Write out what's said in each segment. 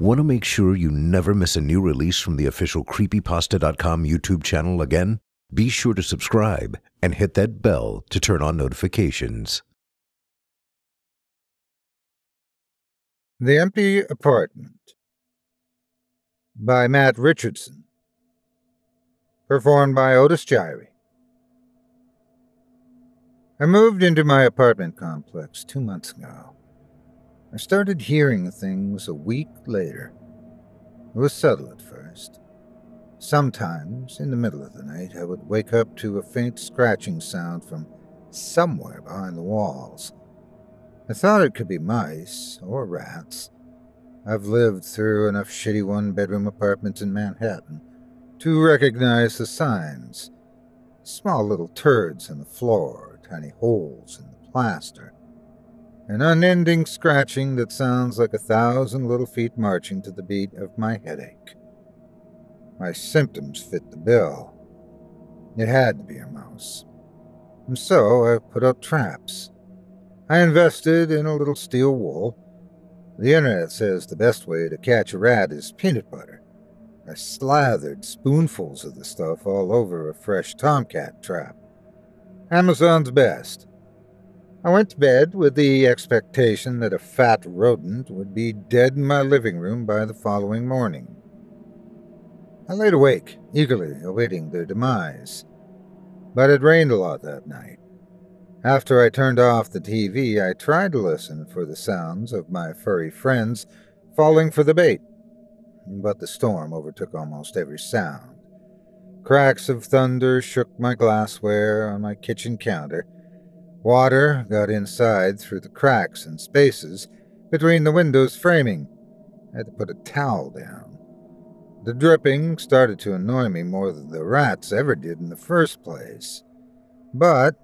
Want to make sure you never miss a new release from the official creepypasta.com YouTube channel again? Be sure to subscribe and hit that bell to turn on notifications. The Empty Apartment by Matt Richardson. Performed by Otis Jiry. I moved into my apartment complex 2 months ago. I started hearing things a week later. It was subtle at first. Sometimes, in the middle of the night, I would wake up to a faint scratching sound from somewhere behind the walls. I thought it could be mice or rats. I've lived through enough shitty one-bedroom apartments in Manhattan to recognize the signs. Small little turds in the floor, tiny holes in the plaster. An unending scratching that sounds like 1,000 little feet marching to the beat of my headache. My symptoms fit the bill. It had to be a mouse. And so I put up traps. I invested in a little steel wool. The internet says the best way to catch a rat is peanut butter. I slathered spoonfuls of the stuff all over a fresh tomcat trap. Amazon's best. I went to bed with the expectation that a fat rodent would be dead in my living room by the following morning. I laid awake, eagerly awaiting their demise. But it rained a lot that night. After I turned off the TV, I tried to listen for the sounds of my furry friends falling for the bait. But the storm overtook almost every sound. Cracks of thunder shook my glassware on my kitchen counter. Water got inside through the cracks and spaces between the window's framing. I had to put a towel down. The dripping started to annoy me more than the rats ever did in the first place. But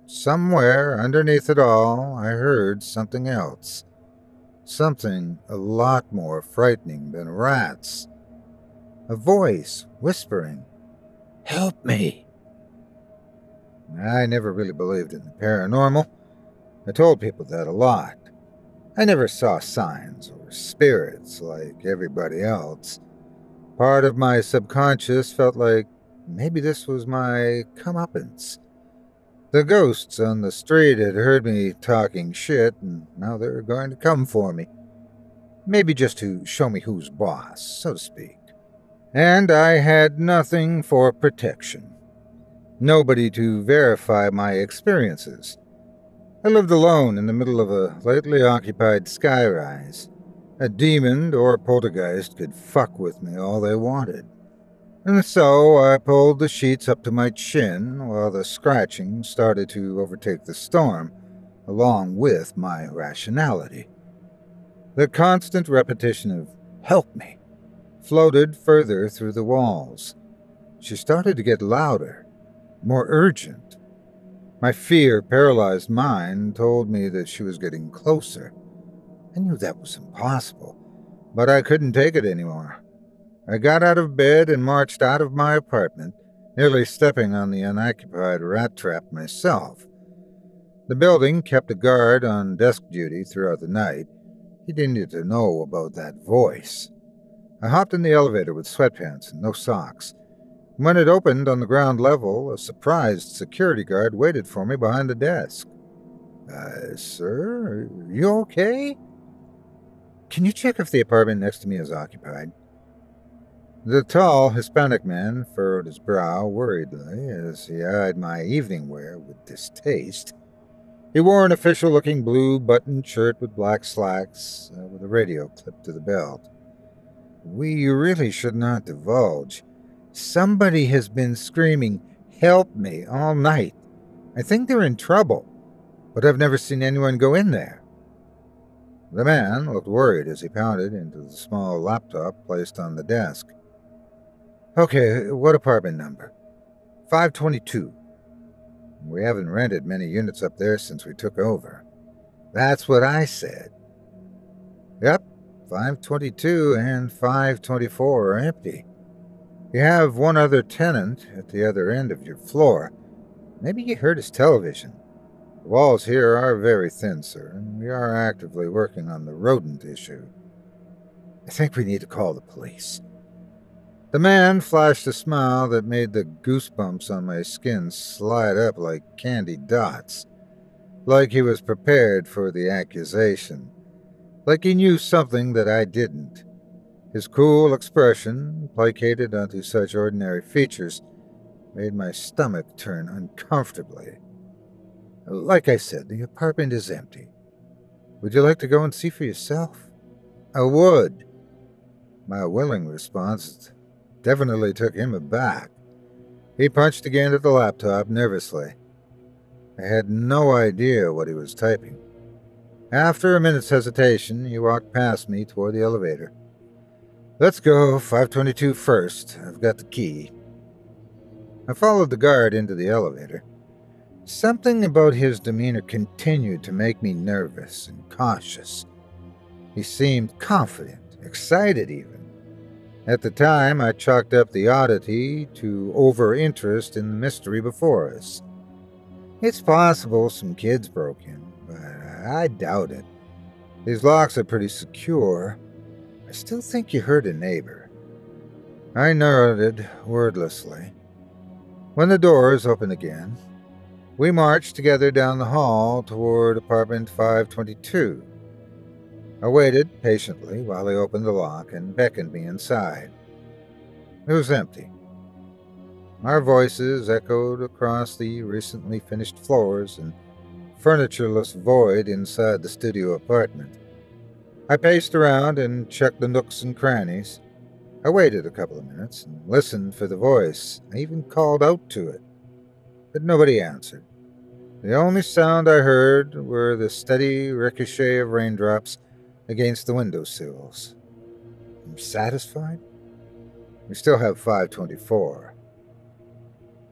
somewhere underneath it all, I heard something else. Something a lot more frightening than rats. A voice whispering, "Help me!" I never really believed in the paranormal. I told people that a lot. I never saw signs or spirits like everybody else. Part of my subconscious felt like maybe this was my comeuppance. The ghosts on the street had heard me talking shit, and now they're going to come for me. Maybe just to show me who's boss, so to speak. And I had nothing for protection. Nobody to verify my experiences. I lived alone in the middle of a lightly occupied skyrise. A demon or a poltergeist could fuck with me all they wanted. And so I pulled the sheets up to my chin while the scratching started to overtake the storm, along with my rationality. The constant repetition of "help me" floated further through the walls. She started to get louder, more urgent. My fear-paralyzed mind told me that she was getting closer. I knew that was impossible, but I couldn't take it anymore. I got out of bed and marched out of my apartment, nearly stepping on the unoccupied rat trap myself. The building kept a guard on desk duty throughout the night. He didn't need to know about that voice. I hopped in the elevator with sweatpants and no socks. When it opened on the ground level, a surprised security guard waited for me behind the desk. Sir, are you okay? Can you check if the apartment next to me is occupied? The tall Hispanic man furrowed his brow worriedly as he eyed my evening wear with distaste. He wore an official-looking blue buttoned shirt with black slacks, with a radio clipped to the belt. We really should not divulge. Somebody has been screaming, "Help me," all night. I think they're in trouble, but I've never seen anyone go in there. The man looked worried as he pounded into the small laptop placed on the desk. Okay, what apartment number? 522. We haven't rented many units up there since we took over. That's what I said. Yep, 522 and 524 are empty. You have one other tenant at the other end of your floor. Maybe he heard his television. The walls here are very thin, sir, and we are actively working on the rodent issue. I think we need to call the police." The man flashed a smile that made the goosebumps on my skin slide up like candy dots, like he was prepared for the accusation, like he knew something that I didn't. His cool expression, placated onto such ordinary features, made my stomach turn uncomfortably. "Like I said, the apartment is empty. Would you like to go and see for yourself?" "I would." My willing response definitely took him aback. He punched again at the laptop nervously. I had no idea what he was typing. After a minute's hesitation, he walked past me toward the elevator. "Let's go, 522 first. I've got the key." I followed the guard into the elevator. Something about his demeanor continued to make me nervous and cautious. He seemed confident, excited even. At the time, I chalked up the oddity to over-interest in the mystery before us. It's possible some kids broke in, but I doubt it. These locks are pretty secure. I still think you heard a neighbor. I nodded wordlessly. When the doors opened again, we marched together down the hall toward apartment 522. I waited patiently while he opened the lock and beckoned me inside. It was empty. Our voices echoed across the recently finished floors and furnitureless void inside the studio apartment. I paced around and checked the nooks and crannies. I waited a couple of minutes and listened for the voice. I even called out to it, but nobody answered. The only sound I heard were the steady ricochet of raindrops against the windowsills. I'm satisfied? We still have 524.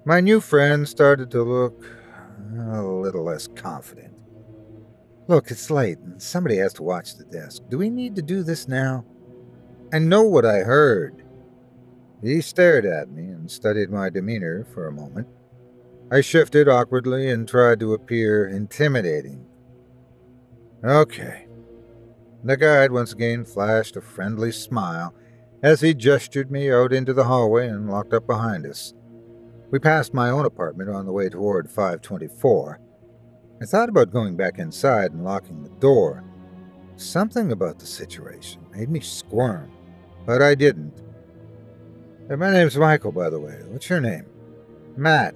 My new friend started to look a little less confident. "Look, it's late and somebody has to watch the desk. Do we need to do this now?" "I know what I heard." He stared at me and studied my demeanor for a moment. I shifted awkwardly and tried to appear intimidating. "Okay." The guide once again flashed a friendly smile as he gestured me out into the hallway and locked up behind us. We passed my own apartment on the way toward 524. I thought about going back inside and locking the door. Something about the situation made me squirm, but I didn't. "Hey, my name's Michael, by the way. What's your name?" "Matt."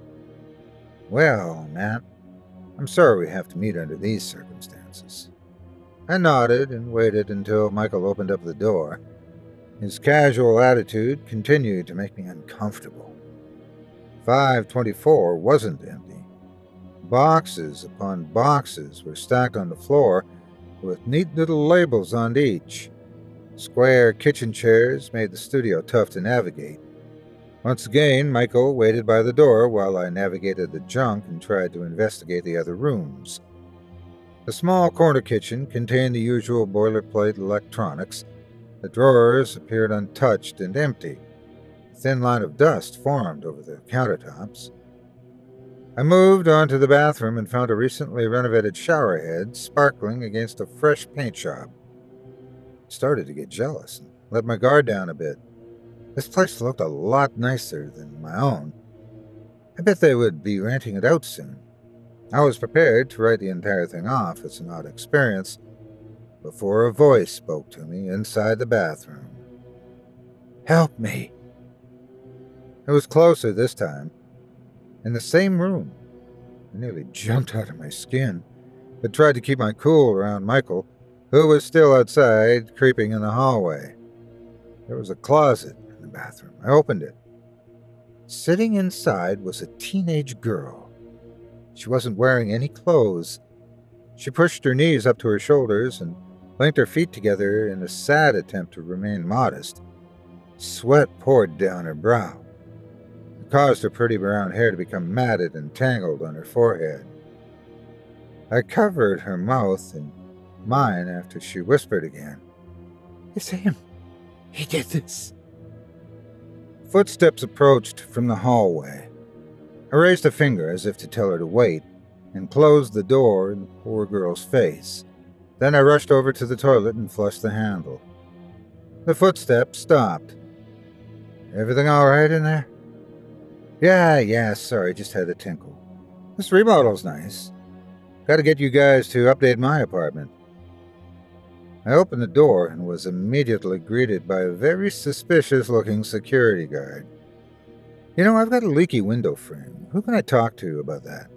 "Well, Matt, I'm sorry we have to meet under these circumstances." I nodded and waited until Michael opened up the door. His casual attitude continued to make me uncomfortable. 524 wasn't empty. Boxes upon boxes were stacked on the floor with neat little labels on each. Square kitchen chairs made the studio tough to navigate. Once again, Michael waited by the door while I navigated the junk and tried to investigate the other rooms. The small corner kitchen contained the usual boilerplate electronics. The drawers appeared untouched and empty. A thin line of dust formed over the countertops. I moved on to the bathroom and found a recently renovated shower head sparkling against a fresh paint job. I started to get jealous and let my guard down a bit. This place looked a lot nicer than my own. I bet they would be renting it out soon. I was prepared to write the entire thing off as an odd experience before a voice spoke to me inside the bathroom. "Help me." It was closer this time, in the same room. I nearly jumped out of my skin, but tried to keep my cool around Michael, who was still outside, creeping in the hallway. There was a closet in the bathroom. I opened it. Sitting inside was a teenage girl. She wasn't wearing any clothes. She pushed her knees up to her shoulders and linked her feet together in a sad attempt to remain modest. Sweat poured down her brow. It caused her pretty brown hair to become matted and tangled on her forehead. I covered her mouth in mine after she whispered again. "It's him. He did this." Footsteps approached from the hallway. I raised a finger as if to tell her to wait, and closed the door in the poor girl's face. Then I rushed over to the toilet and flushed the handle. The footsteps stopped. Everything all right in there? Yeah, sorry, just had a tinkle. This remodel's nice. Gotta get you guys to update my apartment. I opened the door and was immediately greeted by a very suspicious-looking security guard. I've got a leaky window frame. Who can I talk to about that?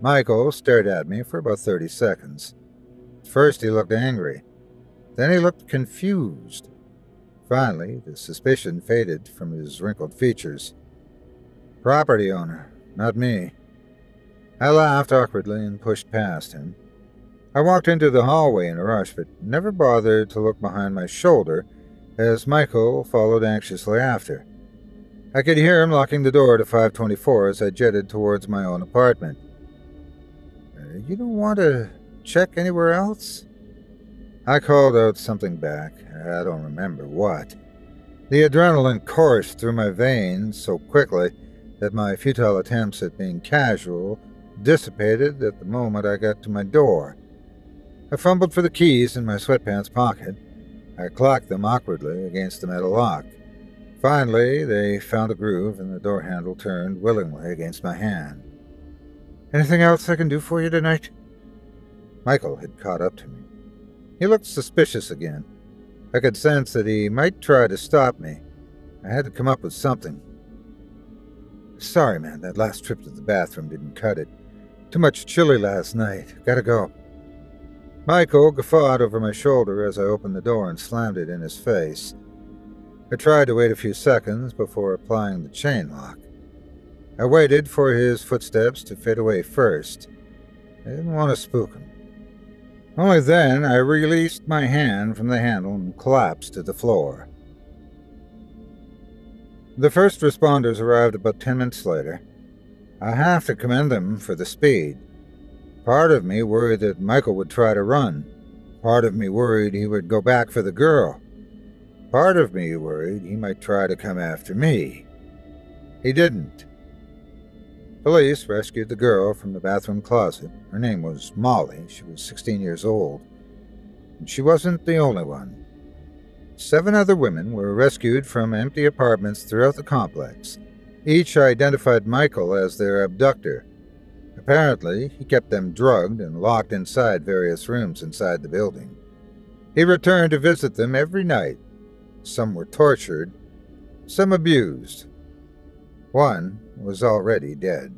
Michael stared at me for about 30 seconds. First, he looked angry. Then he looked confused. Finally, the suspicion faded from his wrinkled features. Property owner, not me. I laughed awkwardly and pushed past him. I walked into the hallway in a rush, but never bothered to look behind my shoulder as Michael followed anxiously after. I could hear him locking the door to 524 as I jetted towards my own apartment. You don't want to check anywhere else? I called out something back. I don't remember what. The adrenaline coursed through my veins so quickly that my futile attempts at being casual dissipated at the moment I got to my door. I fumbled for the keys in my sweatpants pocket. I clacked them awkwardly against the metal lock. Finally, they found a groove and the door handle turned willingly against my hand. Anything else I can do for you tonight? Michael had caught up to me. He looked suspicious again. I could sense that he might try to stop me. I had to come up with something. Sorry, man, that last trip to the bathroom didn't cut it. Too much chili last night. Gotta go. Michael guffawed over my shoulder as I opened the door and slammed it in his face. I tried to wait a few seconds before applying the chain lock. I waited for his footsteps to fade away first. I didn't want to spook him. Only then I released my hand from the handle and collapsed to the floor. The first responders arrived about 10 minutes later. I have to commend them for the speed. Part of me worried that Michael would try to run. Part of me worried he would go back for the girl. Part of me worried he might try to come after me. He didn't. Police rescued the girl from the bathroom closet. Her name was Molly. She was 16 years old. And she wasn't the only one. 7 other women were rescued from empty apartments throughout the complex. Each identified Michael as their abductor. Apparently, he kept them drugged and locked inside various rooms inside the building. He returned to visit them every night. Some were tortured, some abused. One was already dead.